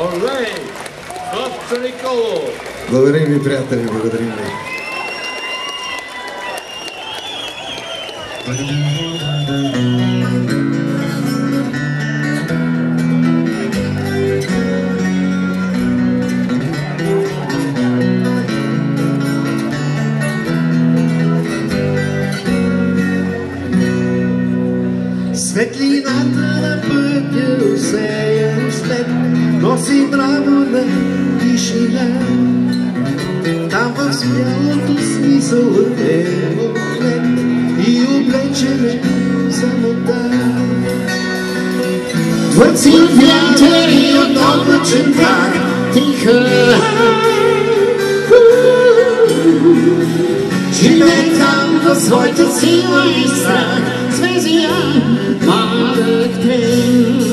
Олей! Славчо Николов! Благодарим ви, приятели, благодарим ви. Светлината на пътя усеян след носи мраморна тишина. Там в смялото смисълът е отлет и облечене в самота. Твърци от вятър и от облачен прах тиха. Живее там в своята сила и страх. Звездия, малък принц.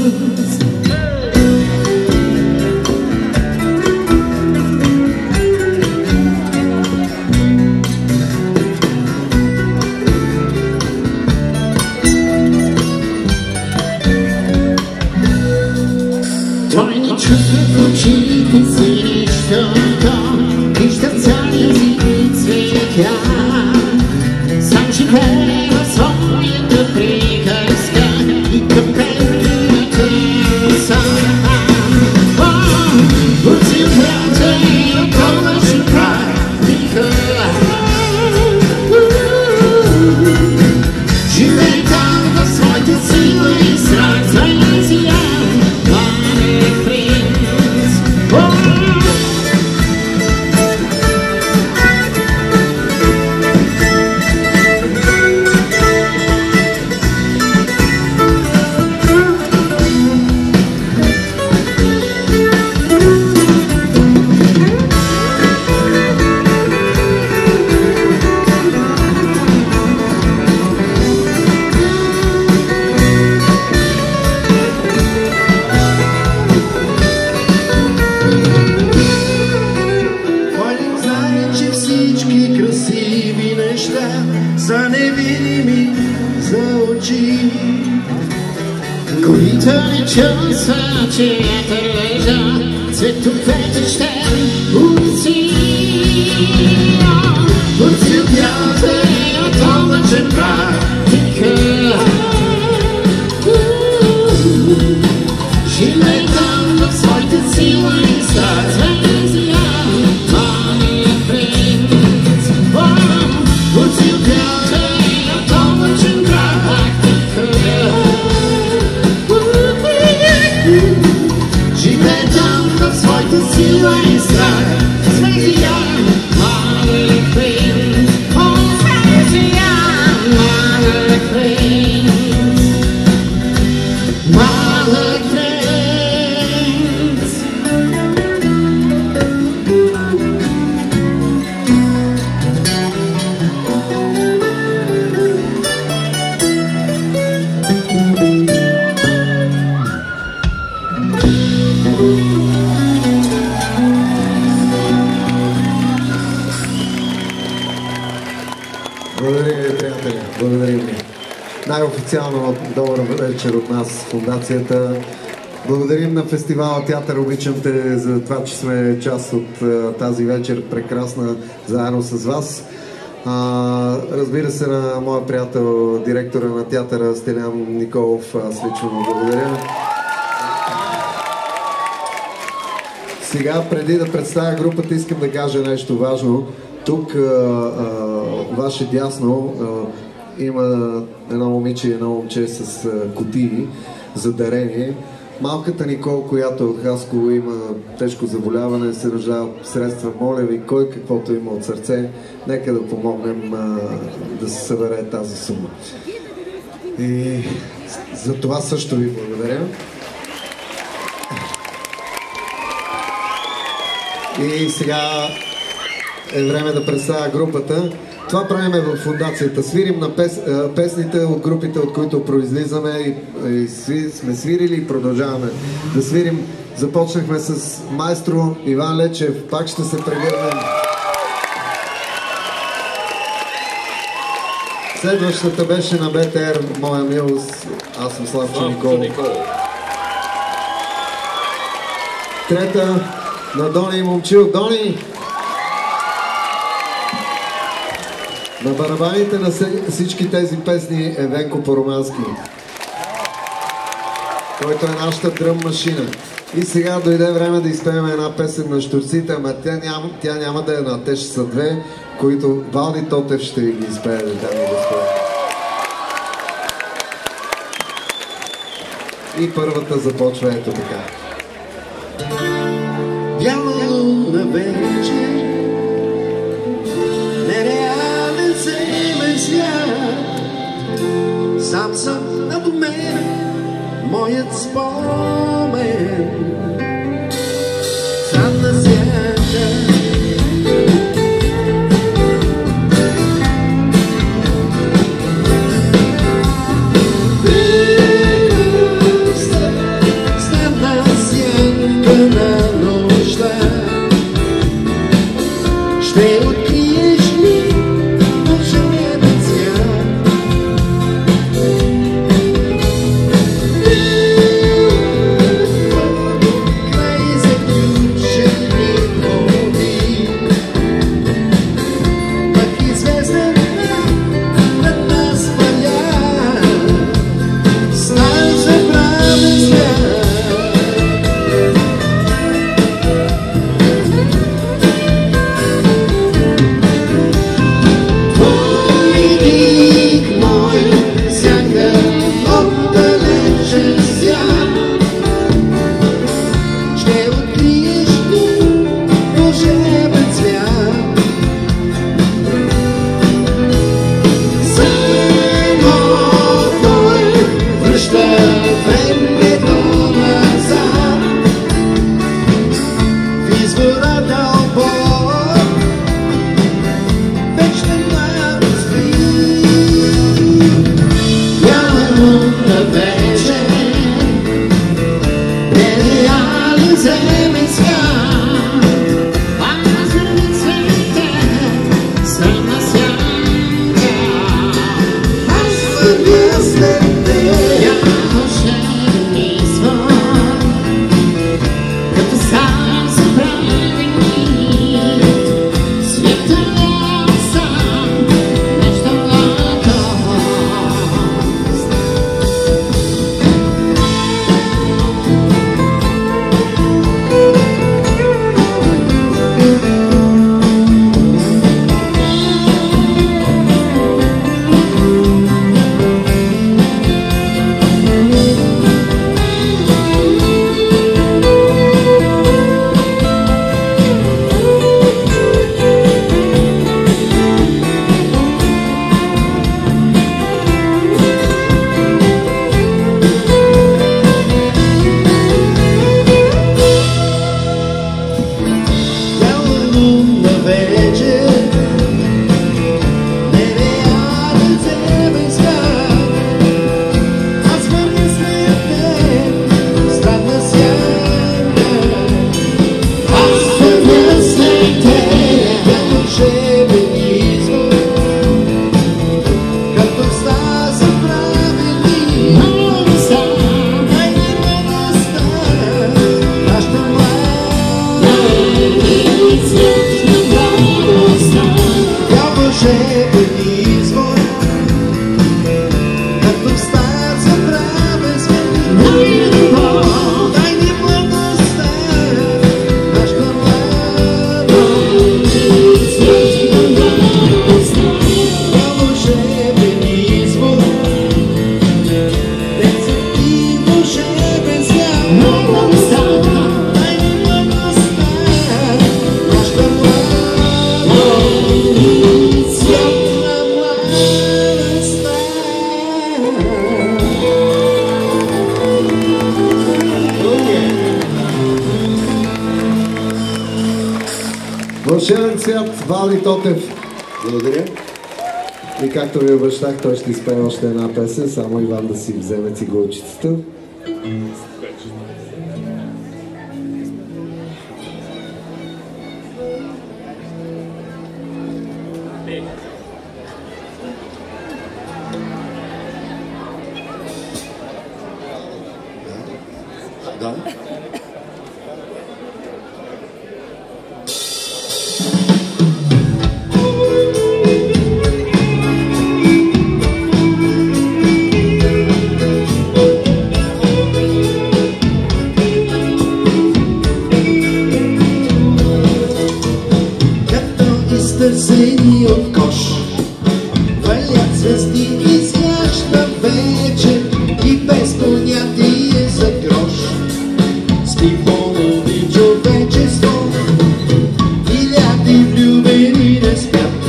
Той ни чувства в очите си, защото вижда целия си цветя. Сам живее в своята приказка и към петната сама. От силата и от облачен прах тиха. Живее там в своята сила и страх. Звездия, малък принц. Са невидими за очи, които не чувства, че лежа цветовете ще улици. От силбята и от облачен прах тиха. Живее там в своята сила и страх. Звездия, малък принц. От силбята и от облачен прах тиха. Живее там в своята сила и страх. Звездия, малък принц. О, звездия, малък принц. Малък принц. Благодарим ви, приятели, благодарим ви. Най-официално добър вечер от нас, фундацията. Благодарим на фестивала Театър Обичам те за това, че сме част от тази вечер прекрасна заедно с вас. Разбира се, на моя приятел, директора на театъра Стелян Николов, аз лично му благодаря. Сега, преди да представя групата, искам да кажа нещо важно. Тук, ваше дясно, има едно момиче и едно момче с кутии за дарение. Малката Никол, която от Хасково има тежко заболяване, се нуждае от средства. Моля ви, кой каквото има от сърце, нека да помогнем да се събере тази сума. И за това също ви благодаря. И сега е време да представя групата. Това правиме в фундацията. Свирим на песните от групите, от които произлизаме и сме свирили и продължаваме да свирим. Започнахме с майстро Иван Лечев. Пак ще се прегърнем. Следващата беше на БТР Моя милост. Аз съм Славчо Николов. Трета на Дони и Момчил. Дони! На барабаните на всички тези песни е Венко Поромански, който е нашата дръм машина. И сега дойде време да изпеем една песен на Щурците, ама тя няма да е една, те ще са две, които Валди Тотев ще ви ги изпее, дами и господа. И първата започва ето така. Бяла луна вечер, нереален зимен свят, сам съм над мен, моят спомен, задна сянка. Задна сянка на нощта, ще откриеш ли вълшебен свят? Край заключени води, пък и звезден над нас валя, стар забравен свят. Вълшебен свят, Валди Тотев. Благодаря. И както ви обещах, той ще изпее още една песен, само Иван да си вземе цигулчицата. Да. сини от кош. Валят звезди изящна вечер и без понятие за грош. Спи по-нови човечество, хиляди влюбени не спят.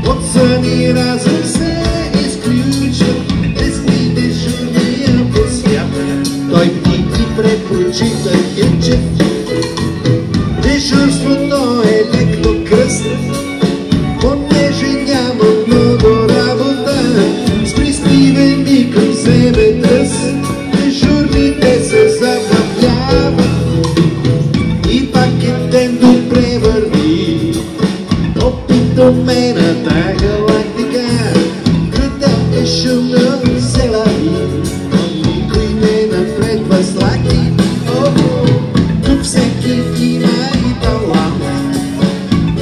От съни разум се изключват бездни дежурния по свят. Той птици предпочита Гечев, дежурството е леко кръст, понеже няма много работа, с приспивен микроземетръс. Дежурните се забавляват и пак е ден добре върви. Опитомената галактика, градът е шумно се лави, но никой не напредва с лаки. Тук всеки има и талант,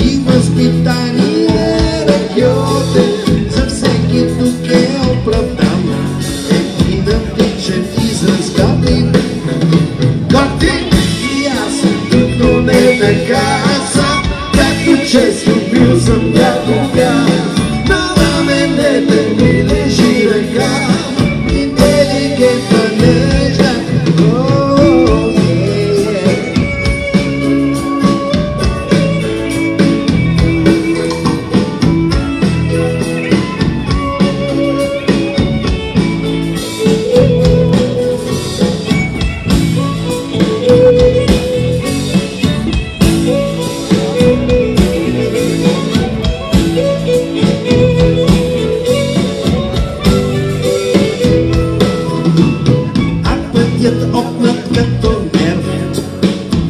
и възпитание ръкьоте, за всеки тук е оправдан. Един отличен израз готин, готин, и аз съм тук, но не така сам, както често бил съм някога. На раменете ми лежи ръка, интелигентна, нежна. Опнат като нерв,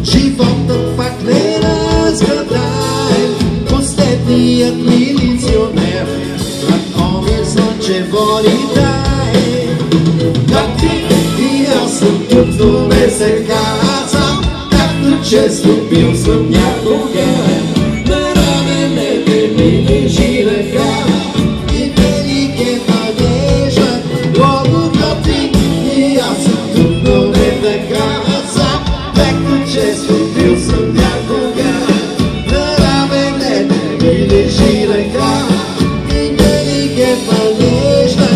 живота пак не разгадае. Последният милиционер над ония слънчево ни дае. И аз съм тук, но не се казвам, както често бил съм някога. На раменете ми лежи ръка, интелигентна, нежна, много готин. И аз съм тук, но не така сам, както често бил съм някога. На раменете ми лежи ръка, интелигентна, нежна.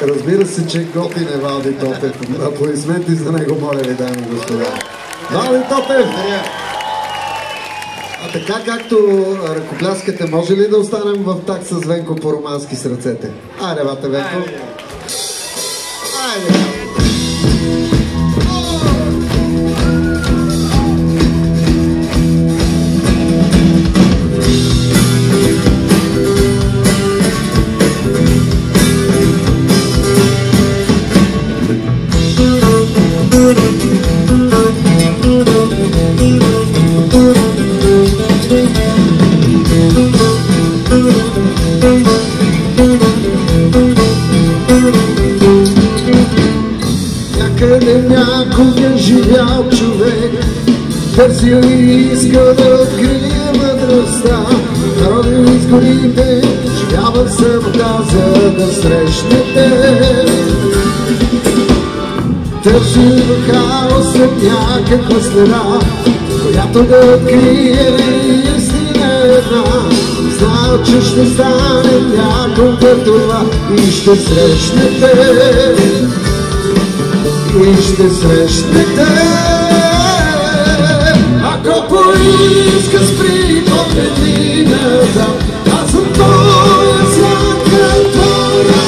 Разбира се, че готин е Валди Тотев. Аплодисменти за него, моля ви, дами и господа. Валди Тотев! А така както ръкопляскате, може ли да останем в такт с Венко по-романски с ръцете? Айде, бате, Венко! Айде! Някъде някога живял човек, търсил и искал да открие мъдростта. Народил из горите, живява в самота, за да срещне теб. Търсил в хаоса някаква следа, която да открие истина една. Знал, че ще стане някога това и ще срещне теб. И ще срещнете, ако поиска спри погледни назад. Аз съм твоя сладка, твоя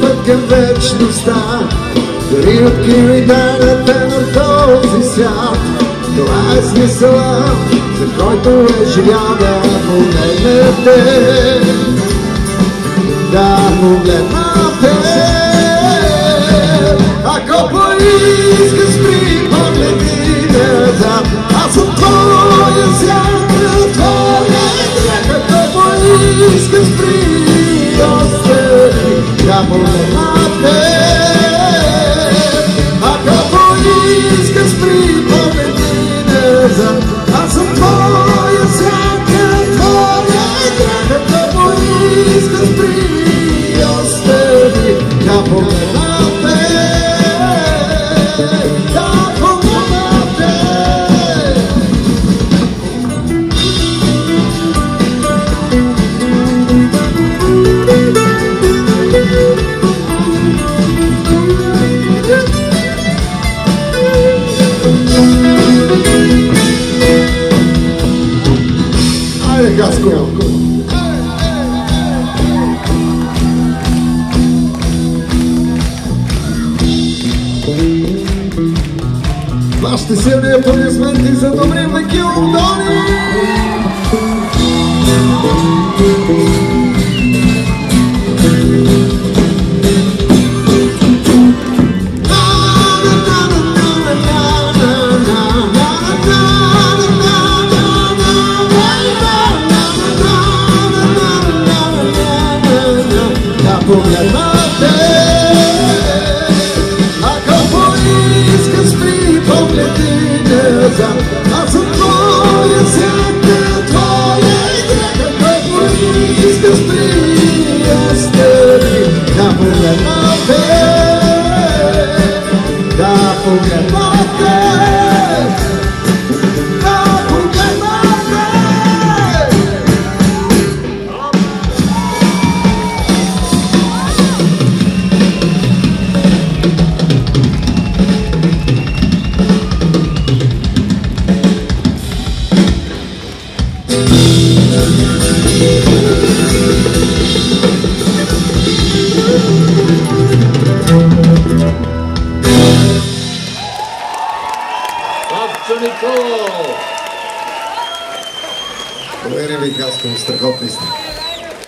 път към вечността. Дори откривайданата на този свят. Това е смисъла, за който е живял. Да погледнете, да погледнете. Ако поиска спри погледи назад, аз съм твоя сянка, твоя грях. Ако поиска спри остави, да погледнете. Ако поиска спри погледи назад, аз съм твоя сянка, твоя грях. Ако поиска спри остави, да погледнете. Вашите силни аплодисменти за Добрин Македони! Аз съм твоя сянка, твоя грях. Ако иска спри, остави, да погледнете, да погледнете, да погледнете. Благодаря ви, Хаско, страхотни сте.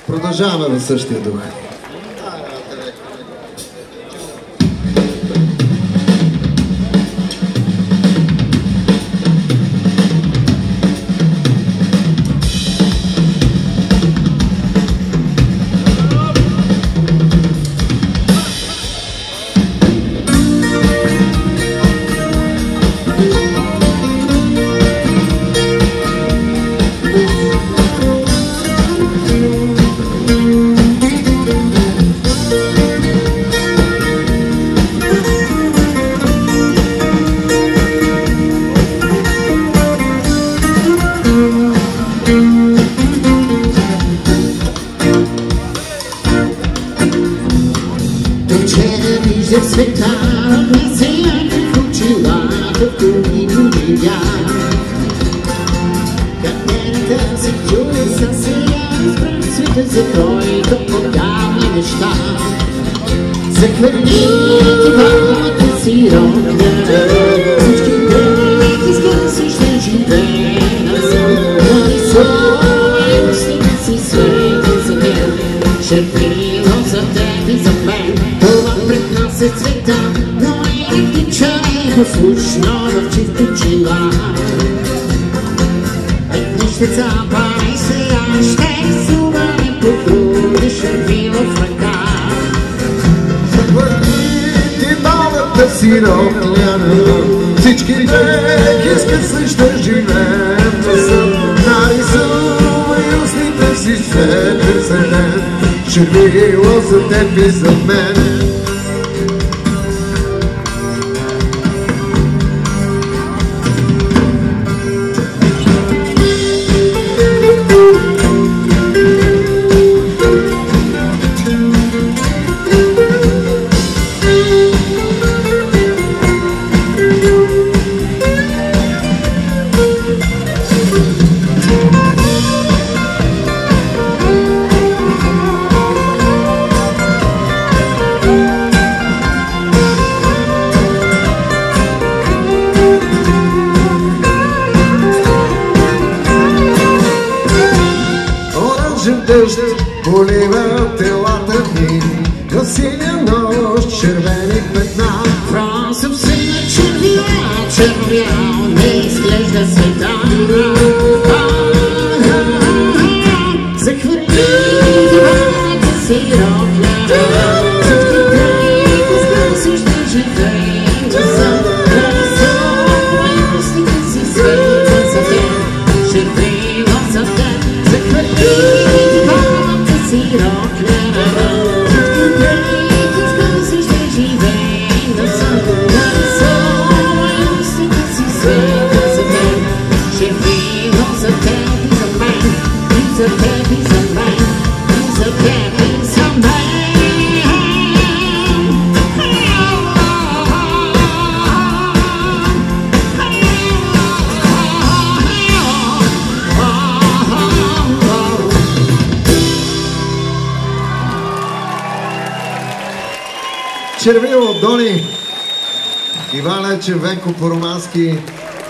Продължаваме в същия дух. Всички век искат също живеем, нарисувай устните си след ден, шевило за теб и за мен. дъжд полива телата ми, в синя нощ червени петна. Фронсът се начервя, червял, не изглежда света. Захвати двата си рокля, познасяш да живееш за разумностите си света за теб, живея за теб. Захвати двата си рокля, познасяш да живееш за разумностите си света за теб, живея за теб и за мен, и за теб и за мен, и за теб и за мен. Червило, Дони, Иван Лечев, Венко Поромански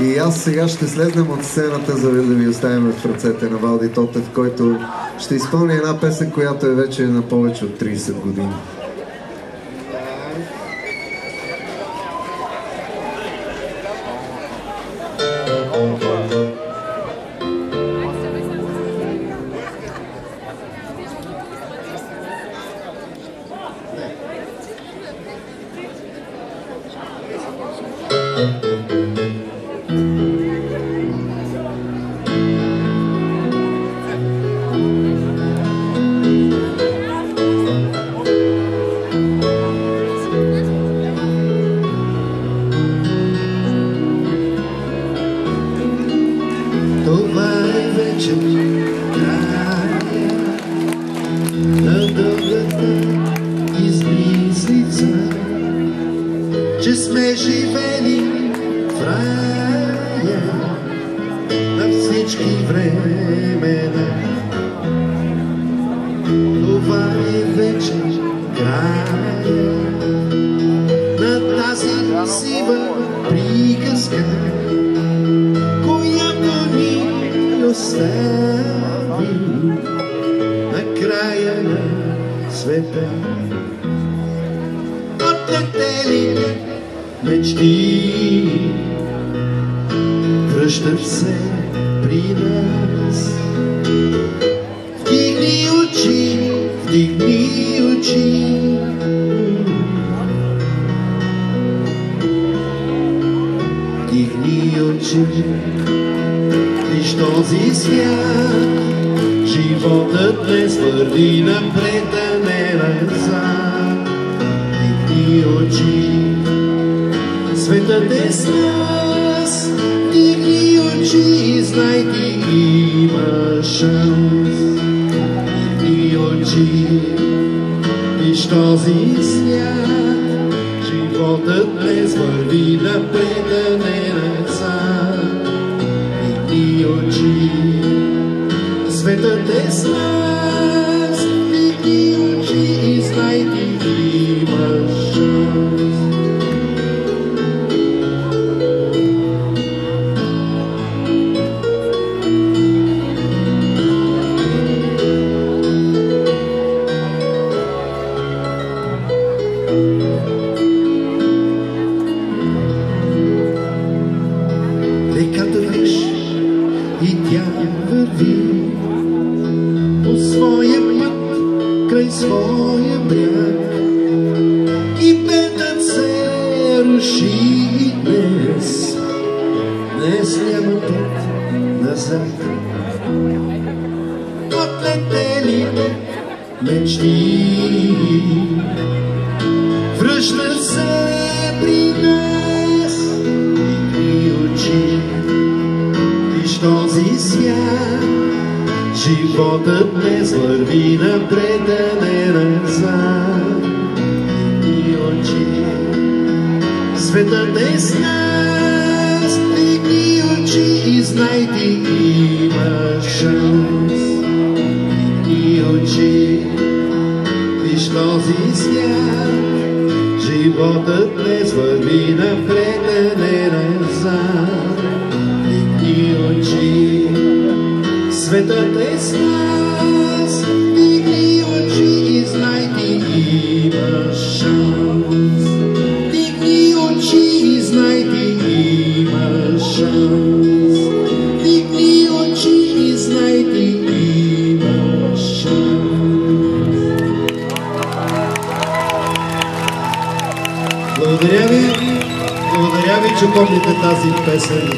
и аз сега ще слезнем от сцената, за да ви оставим в ръцете на Валди Тотев, който ще изпълни една песен, която е вече на повече от 30 години. Това е вече края на дългата измислица, че сме живели в рая на всички времена. Това е вече края на тази сива приказка, която ни остави на края на света. Отлетели мечти връщат се при нас. Вдигни очи, вдигни очи, вдигни очи. Виж този свят, животът днес върви напред, а не назад. Вдигни очи, светът е с нас. Вдигни очи, знай ти има шанс. Вдигни очи, виж този свят, животът днес върви напред, а не назад. Вдигни очи, светът е с нас. Вдигни очи и знай ти има шанс. Реката виж и тя върви по своя път край своя бряг. Кипетът се руши днес, днес няма път назад. Отлетели мечти връщат се при нас. Вдигни очи, виж този свят, животът днес върви напред, а не назад. Вдигни очи, светът е с нас. Вдигни очи и знай ти има шанс. Вдигни очи, виж този свят, животът днес върви напред, а не назад. Вдигни очи, светът е с нас. шанс, дигни очи и знайте, има шанс. Дигни очи и знайте, има шанс. Дигни очи и знайте, има шанс. Благодаря ви, че помните тази песен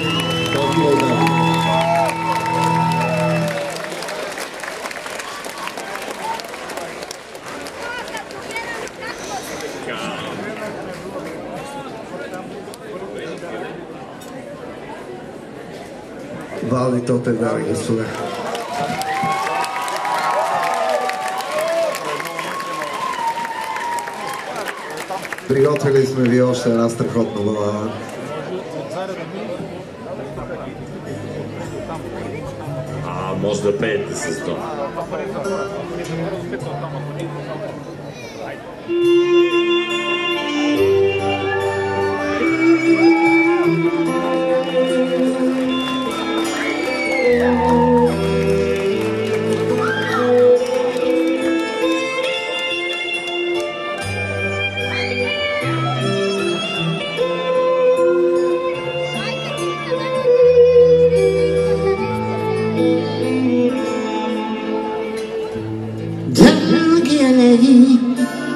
толкова отдавна. Валди Тотев, дами и господа. Приготвили сме ви още една страхотна балада. Може да пеете с това.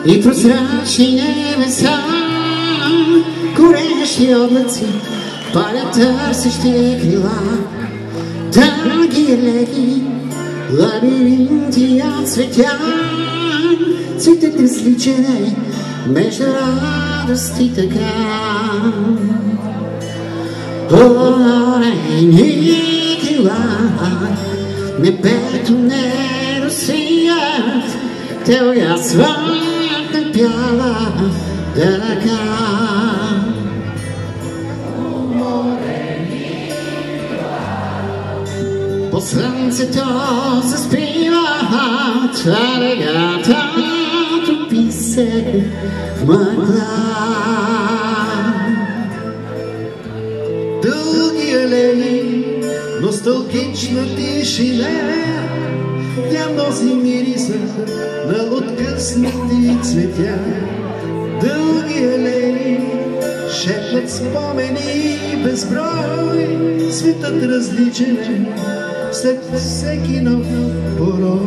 И прозрачни небеса, горещи облаци, палят търсещи крила. Дълги леки, лабиринти от цветя, цветът различен между радост и тъга. Орени крила, небето не досият, те уязват на бяла дъга. По слънцето заспиват, а ръгата топи се в мъгла. Дълги алеи, носталгична тишина, тя носи мириса на откъснати цветя. Дълги алеи шепнат спомени безброй, светът различен след всеки нов порой.